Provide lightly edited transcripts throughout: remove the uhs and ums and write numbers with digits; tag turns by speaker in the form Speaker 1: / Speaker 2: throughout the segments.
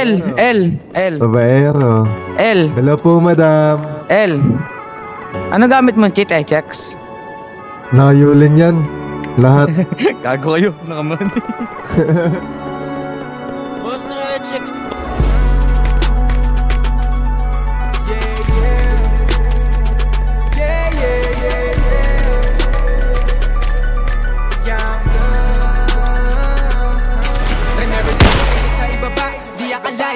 Speaker 1: L.
Speaker 2: Babaero.
Speaker 1: L.
Speaker 2: Hello po, madam.
Speaker 1: L. Ano gamit mo? Cheat checks?
Speaker 2: Nakayulin yan. Lahat.
Speaker 1: Gago kayo. Nakamani.
Speaker 3: Boss na checks.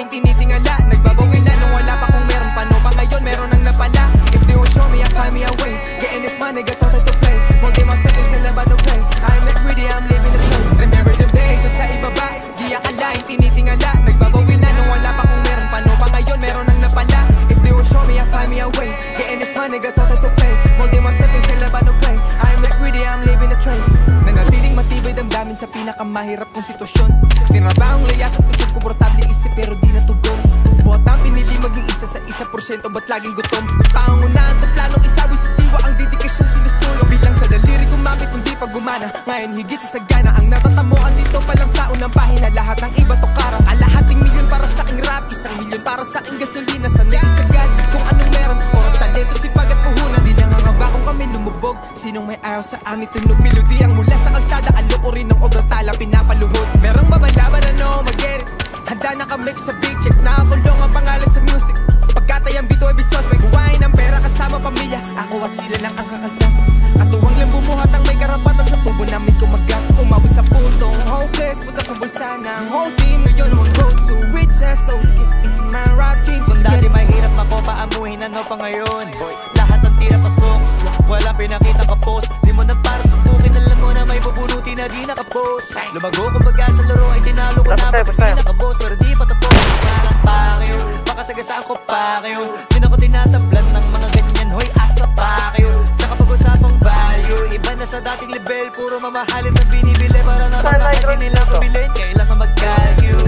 Speaker 4: Tinitingala, nagbabawi na nung wala pa kung meron pa no pa ngayon meron nang napala. If they won't show me, I find me a way. Getting this money, got to play. Holding myself in sila ba no play. I'm not greedy, I'm living the place. Remember the days, sa ibaba, di akalain tinitingala. Nagbabawi na nung wala pa kung meron pa no pa ngayon meron nang napala. If they won't show me, I find me a way. Getting this money, got to play. Holding myself in sila ba no play. I'm not greedy, I'm living the trace. Nanatiling matibay damdamin sa pinakamahirap kong sitwasyon. Tinrabahong layas at kusog komportable isip pero di natugon. Botang pinili maging isa sa 1% ba't laging gutom? Pangunahan to planong isawi sa diwa ang dedikasyon sinusulong. Bilang sa daliri gumamit hindi pa gumana. Ngayon higit sa sagana ang natatamuan dito palang sa unang pahina. Lahat ng iba to karang alahating milyon para sa aking rap. 1 milyon para sa aking gasolina. Sanay isagad kung anong meron. Oras, talento, sipag at puhunan. Di nangangaba kung kami lumubog. Sinong may ayaw sa amin tunog melodi ang mula sa kalsada. Alok rin ng obra tala pinapaluhod. Merong babalaban ano mag-get it. Handa na ka-mix sa big check. Nakakulong ang pangalan sa music. Pagkatayang bito ay bisos. May buhayin ng pera kasama pamilya. Ako at sila lang ang kakaltas. Katuwang lang bumuhat ang may karapatan sa tubo namin kumagat. Umawit sa puntong hopeless. Butas ang bulsa ng whole team. Ngayon naman go to witches. Don't get in my rap dreams.
Speaker 5: Kung dati mahirap ako paamuhin ano pa ngayon. Lahat ng tira pasok. Walang pinakita ka post. Di mo na para subukin. Alam mo na may bubuluti na di nakapost. Lumago kumbaga sa laro ay tinalo ko na. Pag di nakaboss pero di pa tapos. Parang pa kayo. Baka sagasaan ko pa kayo. Di na ko tinatablan ng mga ganyan. Hoy asa pa kayo. Nakapag-usapang value. Iba na sa dating level. Puro mamahalin na binibili. Para naman bakit nila ko bilhin. Kailangan mag-value.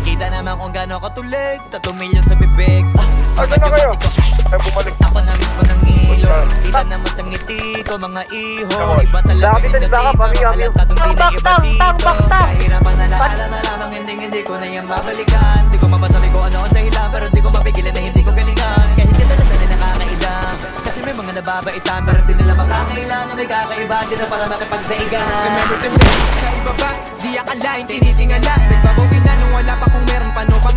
Speaker 5: Kita naman kung gano'n katulig. 3 milyon sa bibig. Ako na mismo ng ilo. Kita naman sa ngiti ko mga iho. Iba talaga yung dati ko. Halatadong di na iba dito. Kahirapan na laala na lamang. Hindi ko na yung babalikan. Di ko mapasabi ko ano ang dahilan. Pero di ko mapigilan na hindi ko galingan. Kahit hindi talaga na nakakailang. Kasi may mga nababaitan. Pero di nila makakailangan. May kakaiba. Di na para makipagdaigan.
Speaker 4: Remember them days sa ibaba. Di akalain tinitingala. Nagbabawi na nung wala pa kung meron pa no pa